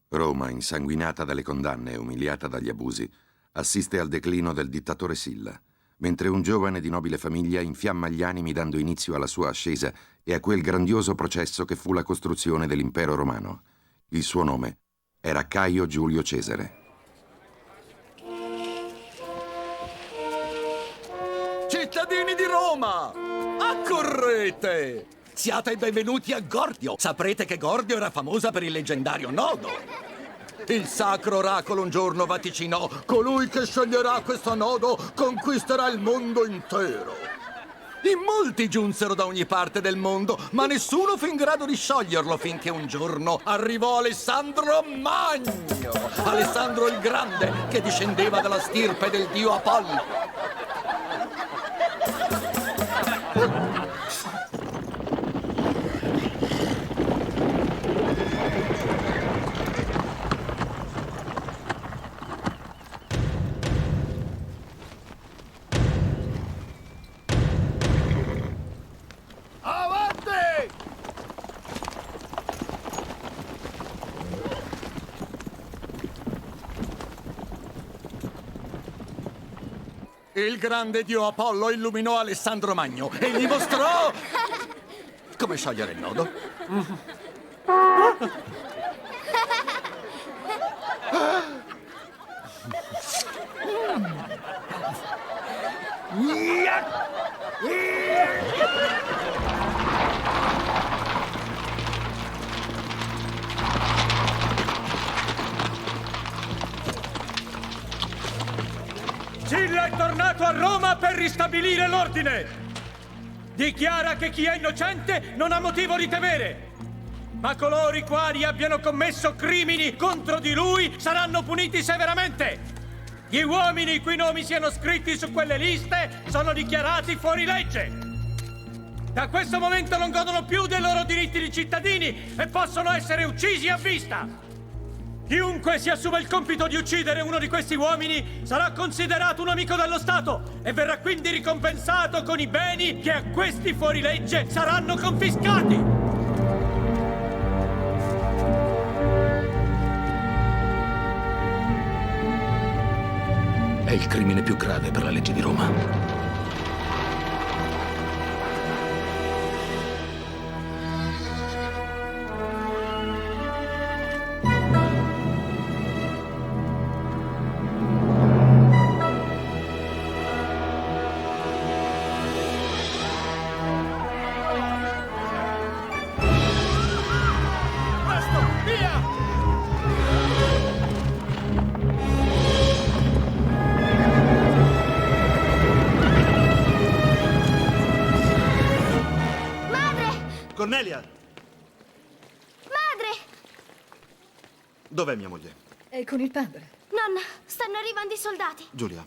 Roma, insanguinata dalle condanne e umiliata dagli abusi, assiste al declino del dittatore Silla, mentre un giovane di nobile famiglia infiamma gli animi dando inizio alla sua ascesa e a quel grandioso processo che fu la costruzione dell'impero romano. Il suo nome era Caio Giulio Cesare. Cittadini di Roma, accorrete! Siate i benvenuti a Gordio. Saprete che Gordio era famosa per il leggendario nodo. Il sacro oracolo un giorno vaticinò: colui che sceglierà questo nodo conquisterà il mondo intero. In molti giunsero da ogni parte del mondo, ma nessuno fu in grado di scioglierlo finché un giorno arrivò Alessandro Magno, Alessandro il Grande, che discendeva dalla stirpe del dio Apollo. Il grande dio Apollo illuminò Alessandro Magno e gli mostrò come sciogliere il nodo. Silla è tornato a Roma per ristabilire l'ordine. Dichiara che chi è innocente non ha motivo di temere. Ma coloro i quali abbiano commesso crimini contro di lui saranno puniti severamente. Gli uomini i cui nomi siano scritti su quelle liste sono dichiarati fuori legge. Da questo momento non godono più dei loro diritti di cittadini e possono essere uccisi a vista. Chiunque si assuma il compito di uccidere uno di questi uomini sarà considerato un amico dello Stato e verrà quindi ricompensato con i beni che a questi fuorilegge saranno confiscati. È il crimine più grave per la legge di Roma. Cornelia! Madre! Dov'è mia moglie? È con il padre. Nonna, stanno arrivando i soldati. Giulia,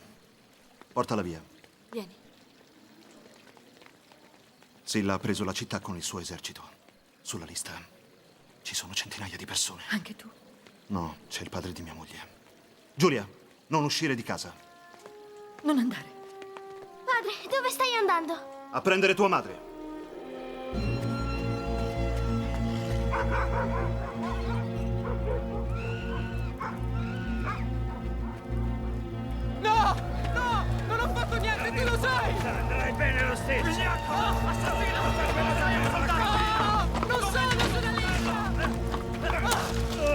portala via. Vieni. Silla ha preso la città con il suo esercito. Sulla lista ci sono centinaia di persone. Anche tu? No, c'è il padre di mia moglie. Giulia, non uscire di casa. Non andare. Padre, dove stai andando? A prendere tua madre. No! No! Non ho fatto niente, tu lo sai! Andrai bene lo stesso! Vigliacco! Assassino! No! Non sono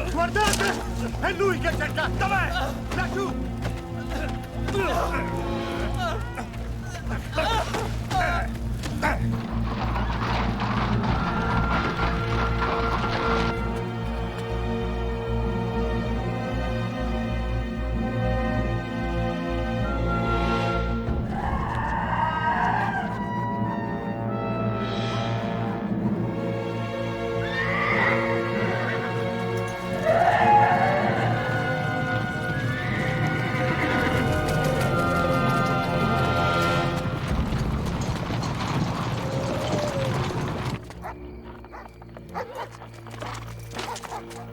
lì! Guardate! È lui che cerca! Dov'è? Laggiù!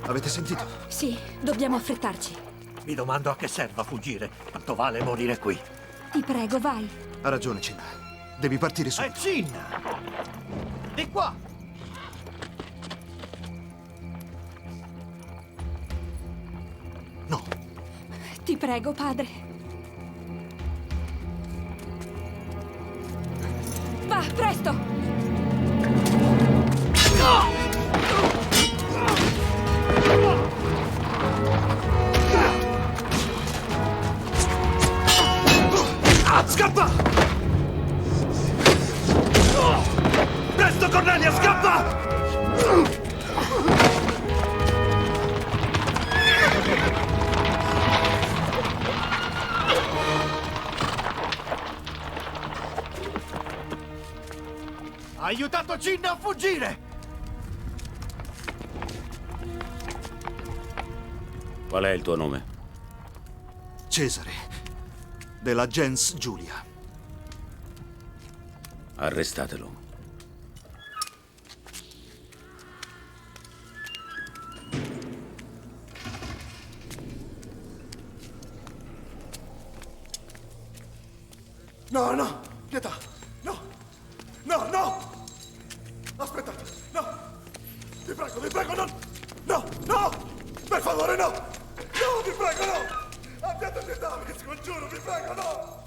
Avete sentito? Sì, dobbiamo affrettarci. Mi domando a che serva fuggire. Quanto vale morire qui? Ti prego, vai. Ha ragione, Cinna. Devi partire subito. Cinna! Di qua! Ti prego, padre. Va, presto! Scappa! Presto, Cornelia, scappa! Ha aiutato Cin a fuggire! Qual è il tuo nome? Cesare, della gens Giulia. Arrestatelo. No, no, pietà, no, no, no! Aspettate, no! Vi prego, no! No, no! Per favore, no! No, vi prego, no! Abbiate pietà, vi scongiuro, vi prego, no!